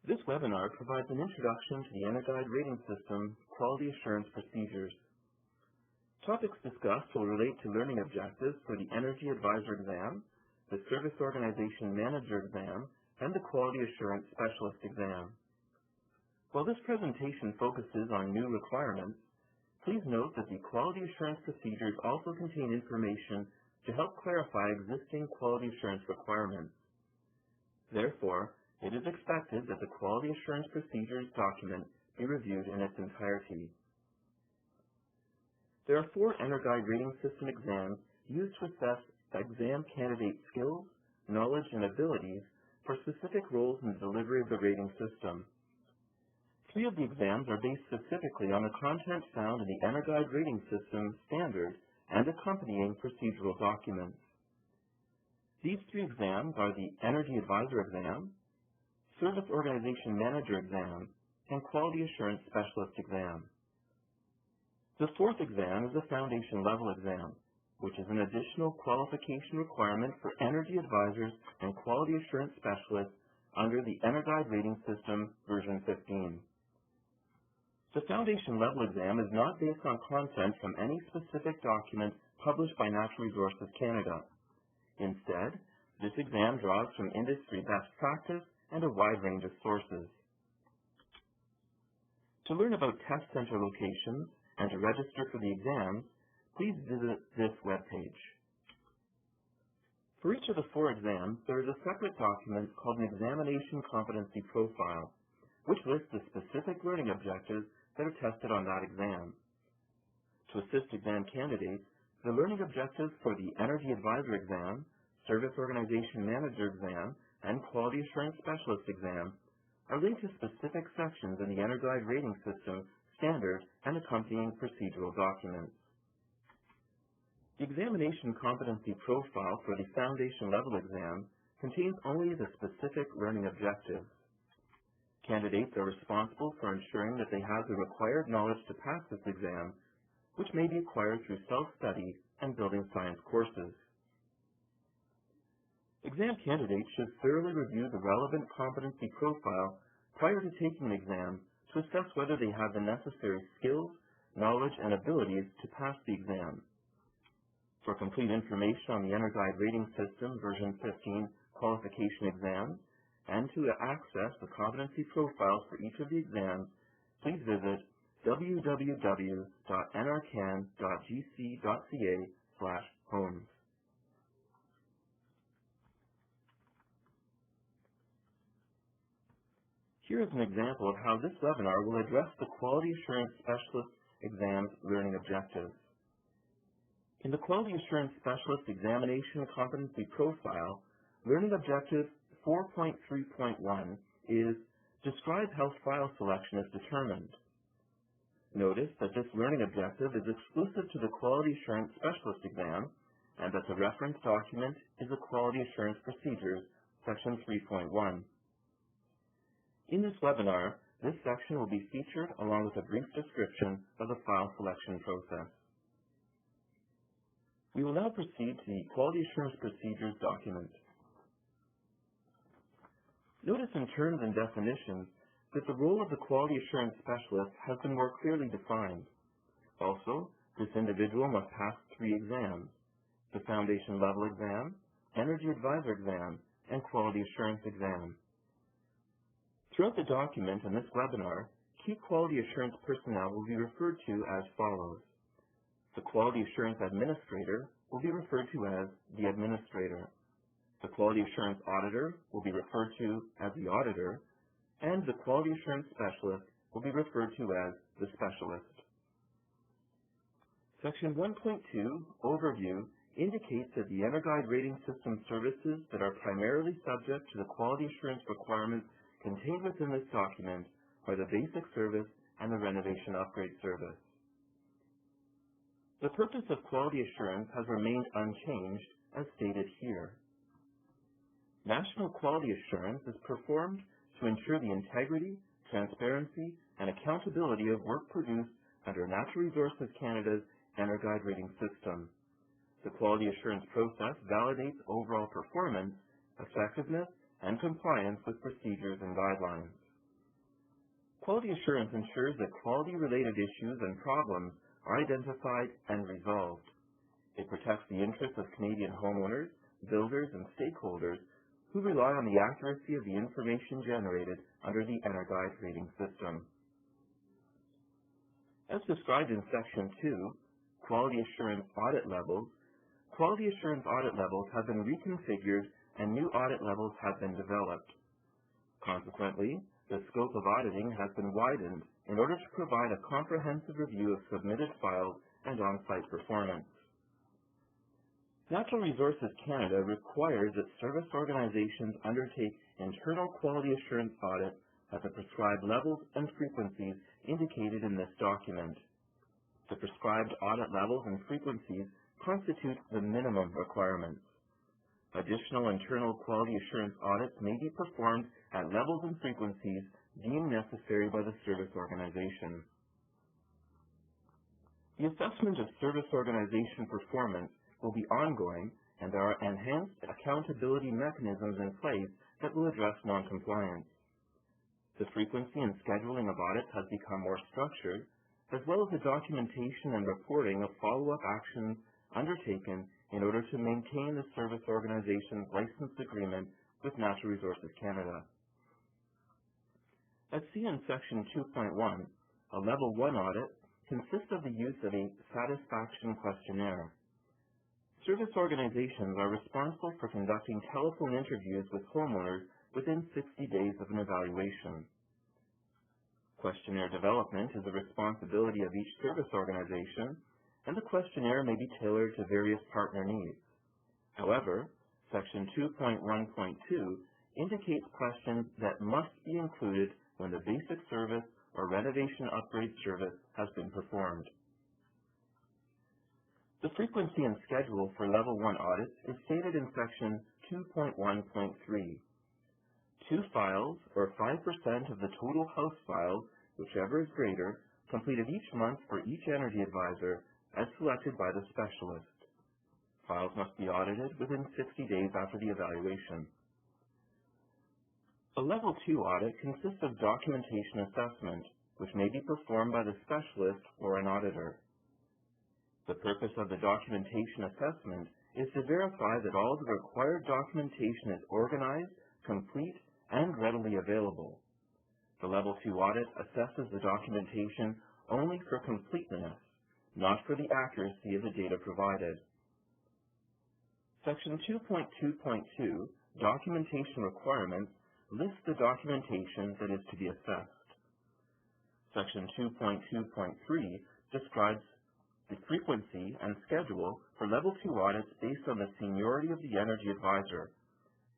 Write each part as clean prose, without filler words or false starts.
This webinar provides an introduction to the EnerGuide rating system quality assurance procedures. Topics discussed will relate to learning objectives for the Energy Advisor exam, the Service Organization Manager exam, and the Quality Assurance Specialist exam. While this presentation focuses on new requirements, please note that the quality assurance procedures also contain information to help clarify existing quality assurance requirements. Therefore, it is expected that the Quality Assurance Procedures document be reviewed in its entirety. There are 4 EnerGuide rating system exams used to assess exam candidate skills, knowledge, and abilities for specific roles in the delivery of the rating system. 3 of the exams are based specifically on the content found in the EnerGuide rating system standard and accompanying procedural documents. These 3 exams are the Energy Advisor exam, Service Organization Manager exam, and Quality Assurance Specialist exam. The 4th exam is the Foundation Level exam, which is an additional qualification requirement for Energy Advisors and Quality Assurance Specialists under the EnerGuide rating system version 15. The Foundation Level exam is not based on content from any specific document published by Natural Resources Canada. Instead, this exam draws from industry best practice and a wide range of sources. To learn about test center locations and to register for the exams, please visit this webpage. For each of the 4 exams, there is a separate document called an Examination Competency Profile, which lists the specific learning objectives that are tested on that exam. To assist exam candidates, the learning objectives for the Energy Advisor exam, Service Organization Manager exam, and Quality Assurance Specialist exam are linked to specific sections in the EnerGuide rating system standard and accompanying procedural documents. The Examination Competency Profile for the Foundation Level exam contains only the specific learning objectives. Candidates are responsible for ensuring that they have the required knowledge to pass this exam, which may be acquired through self-study and building science courses. Exam candidates should thoroughly review the relevant competency profile prior to taking the exam to assess whether they have the necessary skills, knowledge, and abilities to pass the exam. For complete information on the EnerGuide rating system version 15 qualification exams and to access the competency profiles for each of the exams, please visit www.nrcan.gc.ca/homes. Here is an example of how this webinar will address the Quality Assurance Specialist exam's learning objectives. In the Quality Assurance Specialist Examination Competency Profile, learning objective 4.3.1 is Describe how file selection is determined. Notice that this learning objective is exclusive to the Quality Assurance Specialist exam and that the reference document is the Quality Assurance Procedures, section 3.1. In this webinar, this section will be featured along with a brief description of the file selection process. We will now proceed to the Quality Assurance Procedures document. Notice in terms and definitions that the role of the Quality Assurance Specialist has been more clearly defined. Also, this individual must pass 3 exams: the Foundation Level exam, Energy Advisor exam, and Quality Assurance exam. Throughout the document in this webinar, key quality assurance personnel will be referred to as follows. The Quality Assurance Administrator will be referred to as the Administrator. The Quality Assurance Auditor will be referred to as the Auditor, and the Quality Assurance Specialist will be referred to as the Specialist. Section 1.2, Overview, indicates that the EnerGuide rating system services that are primarily subject to the quality assurance requirements contained within this document are the basic service and the renovation upgrade service. The purpose of quality assurance has remained unchanged as stated here. National quality assurance is performed to ensure the integrity, transparency, and accountability of work produced under Natural Resources Canada's EnerGuide rating system. The quality assurance process validates overall performance, effectiveness, and compliance with procedures and guidelines. Quality assurance ensures that quality-related issues and problems are identified and resolved. It protects the interests of Canadian homeowners, builders, and stakeholders who rely on the accuracy of the information generated under the EnerGuide rating system. As described in Section 2, Quality Assurance Audit Levels, quality assurance audit levels have been reconfigured and new audit levels have been developed. Consequently, the scope of auditing has been widened in order to provide a comprehensive review of submitted files and on-site performance. Natural Resources Canada requires that service organizations undertake internal quality assurance audits at the prescribed levels and frequencies indicated in this document. The prescribed audit levels and frequencies constitute the minimum requirements. Additional internal quality assurance audits may be performed at levels and frequencies deemed necessary by the service organization. The assessment of service organization performance will be ongoing, and there are enhanced accountability mechanisms in place that will address noncompliance. The frequency and scheduling of audits has become more structured, as well as the documentation and reporting of follow-up actions undertaken in order to maintain the service organization's license agreement with Natural Resources Canada. As seen in Section 2.1, a Level 1 audit consists of the use of a satisfaction questionnaire. Service organizations are responsible for conducting telephone interviews with homeowners within 60 days of an evaluation. Questionnaire development is the responsibility of each service organization, and the questionnaire may be tailored to various partner needs. However, Section 2.1.2 indicates questions that must be included when the basic service or renovation upgrade service has been performed. The frequency and schedule for Level 1 audits is stated in Section 2.1.3. 2 files, or 5% of the total house files, whichever is greater, completed each month for each energy advisor as selected by the specialist. Files must be audited within 60 days after the evaluation. A Level 2 audit consists of documentation assessment, which may be performed by the specialist or an auditor. The purpose of the documentation assessment is to verify that all the required documentation is organized, complete, and readily available. The Level 2 audit assesses the documentation only for completeness, not for the accuracy of the data provided. Section 2.2.2, Documentation Requirements, lists the documentation that is to be assessed. Section 2.2.3 describes the frequency and schedule for Level 2 audits based on the seniority of the energy advisor.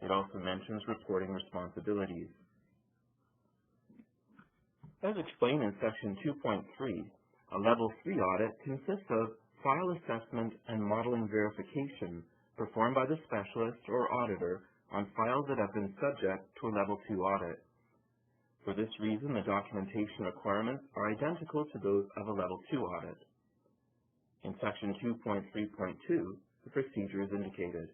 It also mentions reporting responsibilities. As explained in Section 2.3, a Level 3 audit consists of file assessment and modeling verification performed by the specialist or auditor on files that have been subject to a Level 2 audit. For this reason, the documentation requirements are identical to those of a Level 2 audit. In Section 2.3.2, the procedure is indicated.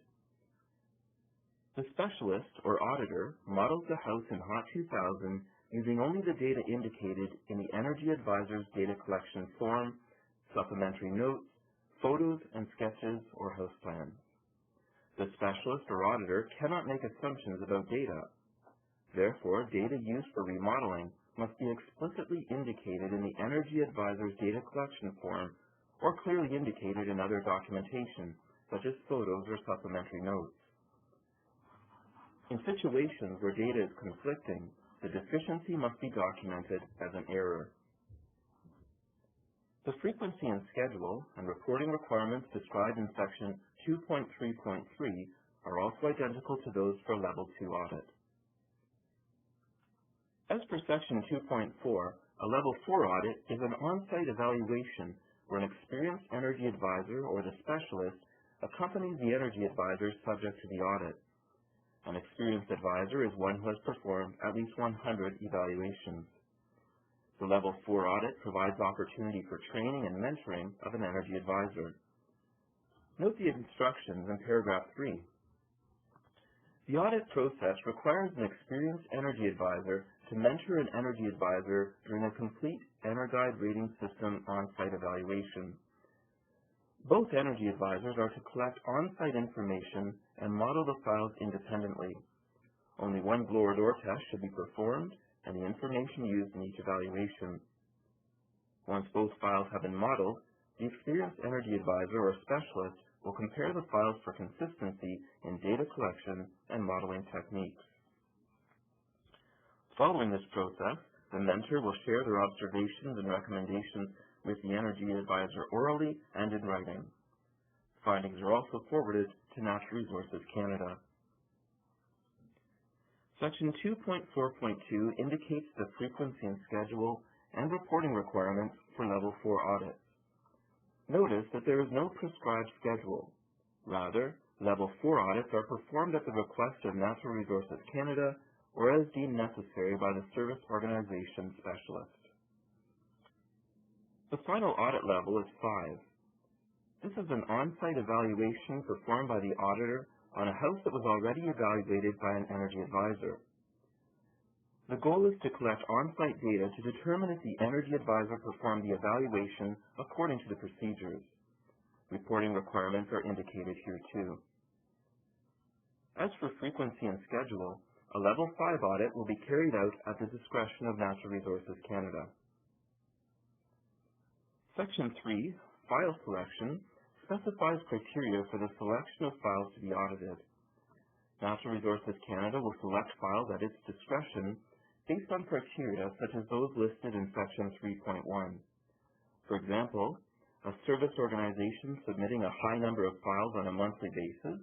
The specialist or auditor models the house in HOT 2000 using only the data indicated in the Energy Advisor's data collection form, supplementary notes, photos and sketches, or house plans. The specialist or auditor cannot make assumptions about data. Therefore, data used for remodeling must be explicitly indicated in the Energy Advisor's data collection form or clearly indicated in other documentation, such as photos or supplementary notes. In situations where data is conflicting, the deficiency must be documented as an error. The frequency and schedule and reporting requirements described in Section 2.3.3 are also identical to those for Level 2 audit. As per Section 2.4, a Level 4 audit is an on-site evaluation where an experienced energy advisor or the specialist accompanies the energy advisor subject to the audit. An experienced advisor is one who has performed at least 100 evaluations. The Level 4 audit provides opportunity for training and mentoring of an energy advisor. Note the instructions in paragraph 3. The audit process requires an experienced energy advisor to mentor an energy advisor during a complete EnerGuide rating system on-site evaluation. Both energy advisors are to collect on-site information and model the files independently. Only one blower door test should be performed and the information used in each evaluation. Once both files have been modeled, the experienced energy advisor or specialist will compare the files for consistency in data collection and modeling techniques. Following this process, the mentor will share their observations and recommendations with the energy advisor orally and in writing. Findings are also forwarded to Natural Resources Canada. Section 2.4.2 indicates the frequency and schedule and reporting requirements for Level 4 audits. Notice that there is no prescribed schedule. Rather, Level 4 audits are performed at the request of Natural Resources Canada or as deemed necessary by the service organization specialist. The final audit level is 5. This is an on-site evaluation performed by the auditor on a house that was already evaluated by an energy advisor. The goal is to collect on-site data to determine if the energy advisor performed the evaluation according to the procedures. Reporting requirements are indicated here too. As for frequency and schedule, a Level 5 audit will be carried out at the discretion of Natural Resources Canada. Section 3, File Selection, specifies criteria for the selection of files to be audited. Natural Resources Canada will select files at its discretion based on criteria such as those listed in Section 3.1. For example, a service organization submitting a high number of files on a monthly basis,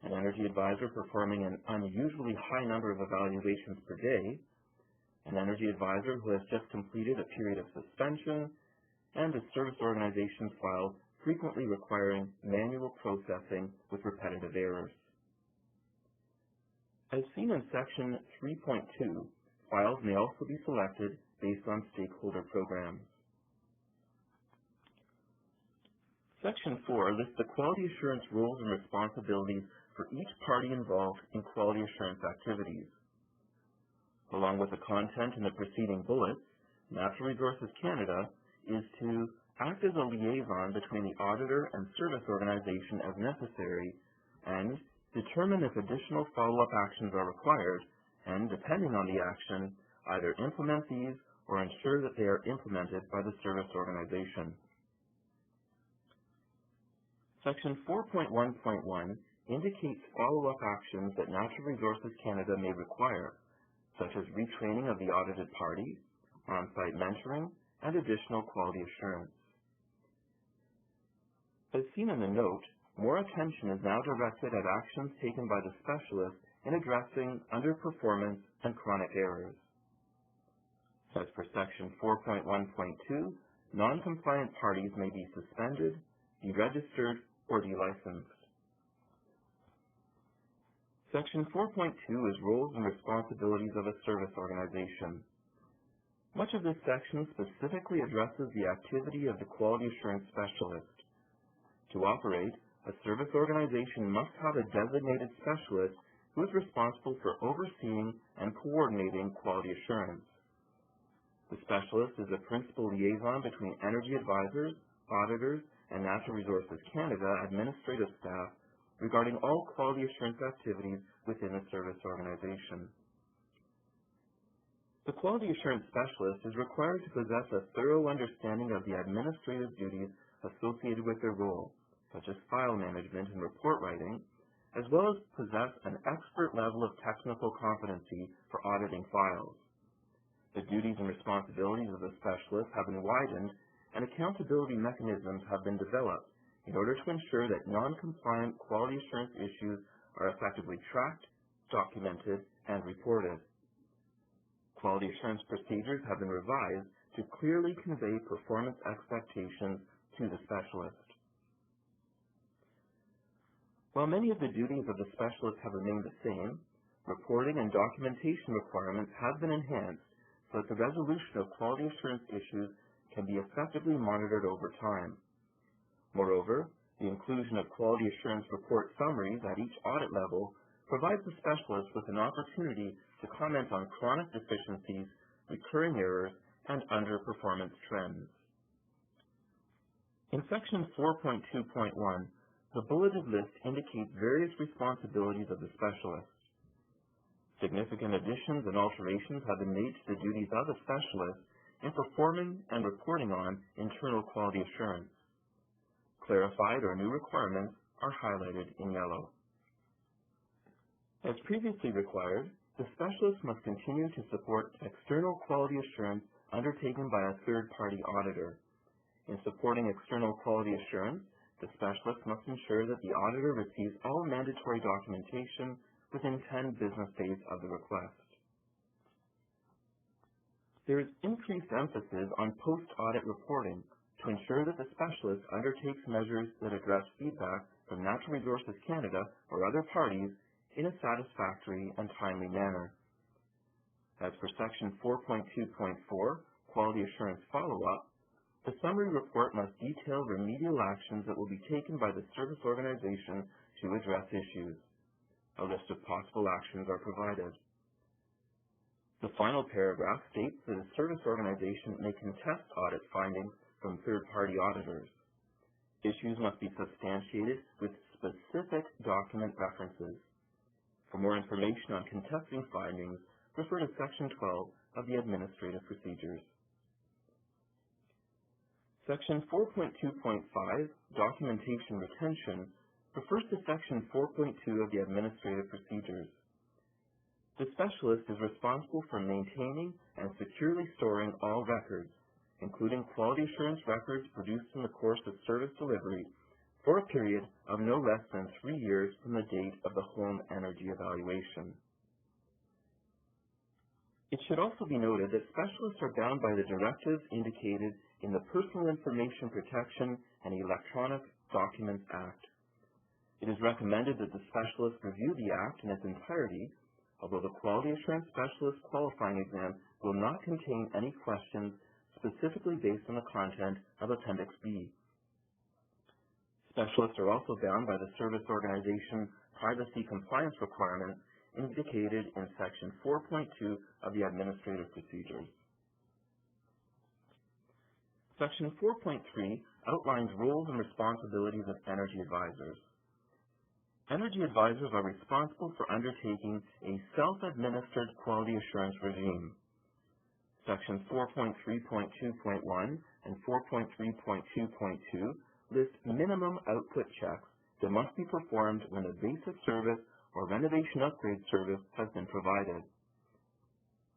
an energy advisor performing an unusually high number of evaluations per day, an energy advisor who has just completed a period of suspension, and a service organization's files frequently requiring manual processing with repetitive errors. As seen in Section 3.2, files may also be selected based on stakeholder programs. Section 4 lists the quality assurance roles and responsibilities for each party involved in quality assurance activities. Along with the content in the preceding bullets, Natural Resources Canada is to act as a liaison between the auditor and service organization as necessary and determine if additional follow-up actions are required and, depending on the action, either implement these or ensure that they are implemented by the service organization. Section 4.1.1 indicates follow-up actions that Natural Resources Canada may require, such as retraining of the audited party, on-site mentoring, and additional quality assurance. As seen in the note, more attention is now directed at actions taken by the specialist in addressing underperformance and chronic errors. As for Section 4.1.2, non-compliant parties may be suspended, deregistered, or delicensed. Section 4.2 is roles and responsibilities of a service organization. Much of this section specifically addresses the activity of the quality assurance specialist. To operate, a service organization must have a designated specialist who is responsible for overseeing and coordinating quality assurance. The specialist is the principal liaison between energy advisors, auditors, and Natural Resources Canada administrative staff regarding all quality assurance activities within a service organization. The quality assurance specialist is required to possess a thorough understanding of the administrative duties associated with their role, such as file management and report writing, as well as possess an expert level of technical competency for auditing files. The duties and responsibilities of the specialist have been widened and accountability mechanisms have been developed in order to ensure that non-compliant quality assurance issues are effectively tracked, documented, and reported. Quality assurance procedures have been revised to clearly convey performance expectations to the specialist. While many of the duties of the specialist have remained the same, reporting and documentation requirements have been enhanced so that the resolution of quality assurance issues can be effectively monitored over time. Moreover, the inclusion of quality assurance report summaries at each audit level provides the specialist with an opportunity to comment on chronic deficiencies, recurring errors, and underperformance trends. In Section 4.2.1, the bulleted list indicates various responsibilities of the specialist. Significant additions and alterations have been made to the duties of the specialist in performing and reporting on internal quality assurance. Clarified or new requirements are highlighted in yellow. As previously required, the specialist must continue to support external quality assurance undertaken by a third-party auditor. In supporting external quality assurance, the specialist must ensure that the auditor receives all mandatory documentation within 10 business days of the request. There is increased emphasis on post-audit reporting to ensure that the specialist undertakes measures that address feedback from Natural Resources Canada or other parties in a satisfactory and timely manner. As for Section 4.2.4, Quality Assurance Follow-up, the summary report must detail remedial actions that will be taken by the service organization to address issues. A list of possible actions are provided. The final paragraph states that a service organization may contest audit findings from third-party auditors. Issues must be substantiated with specific document references. For more information on contesting findings, refer to Section 12 of the Administrative Procedures. Section 4.2.5, Documentation Retention, refers to Section 4.2 of the Administrative Procedures. The specialist is responsible for maintaining and securely storing all records, including quality assurance records produced in the course of service delivery, for a period of no less than 3 years from the date of the home energy evaluation. It should also be noted that specialists are bound by the directives indicated in the Personal Information Protection and Electronic Documents Act. It is recommended that the specialist review the Act in its entirety, although the Quality Assurance Specialist qualifying exam will not contain any questions specifically based on the content of Appendix B. Specialists are also bound by the service organization privacy compliance requirements indicated in Section 4.2 of the Administrative Procedures. Section 4.3 outlines roles and responsibilities of energy advisors. Energy advisors are responsible for undertaking a self-administered quality assurance regime. Sections 4.3.2.1 and 4.3.2.2 list minimum output checks that must be performed when a basic service or renovation upgrade service has been provided.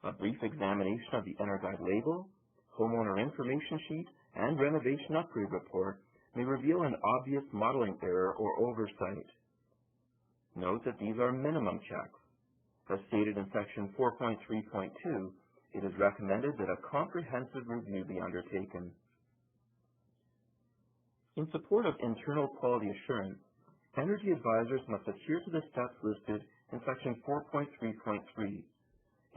A brief examination of the EnerGuide label, homeowner information sheet, and renovation upgrade report may reveal an obvious modeling error or oversight. Note that these are minimum checks. As stated in Section 4.3.2, it is recommended that a comprehensive review be undertaken. In support of internal quality assurance, energy advisors must adhere to the steps listed in Section 4.3.3,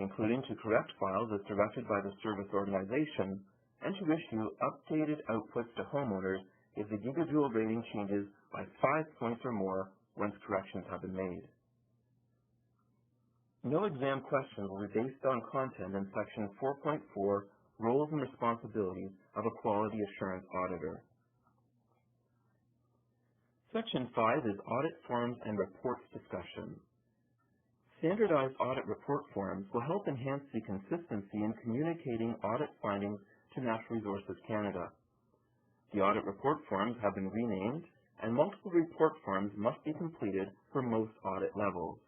including to correct files as directed by the service organization and to issue updated outputs to homeowners if the gigajoule rating changes by 5 points or more once corrections have been made. No exam questions will be based on content in Section 4.4, Roles and Responsibilities of a Quality Assurance Auditor. Section 5 is Audit Forms and Reports Discussion. Standardized audit report forms will help enhance the consistency in communicating audit findings to Natural Resources Canada. The audit report forms have been renamed, and multiple report forms must be completed for most audit levels.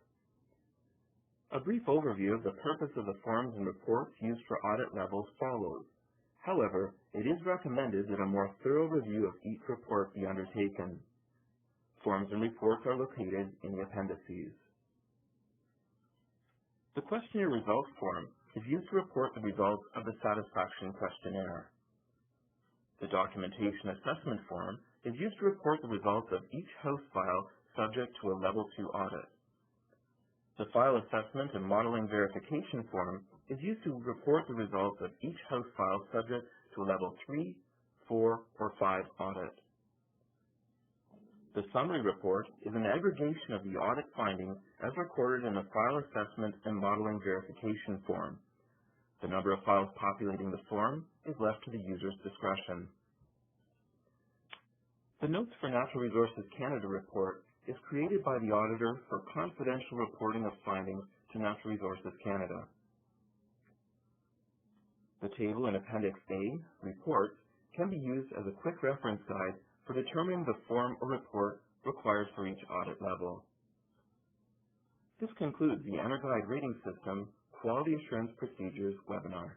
A brief overview of the purpose of the forms and reports used for audit levels follows. However, it is recommended that a more thorough review of each report be undertaken. Forms and reports are located in the appendices. The questionnaire results form is used to report the results of the satisfaction questionnaire. The documentation assessment form is used to report the results of each house file subject to a Level 2 audit. The file assessment and modeling verification form is used to report the results of each house file subject to a Level 3, 4, or 5 audit. The summary report is an aggregation of the audit findings as recorded in the File Assessment and Modeling Verification form. The number of files populating the form is left to the user's discretion. The Notes for Natural Resources Canada report is created by the auditor for confidential reporting of findings to Natural Resources Canada. The table in Appendix A, Reports, can be used as a quick reference guide for determining the form or report required for each audit level. This concludes the EnerGuide Rating System Quality Assurance Procedures webinar.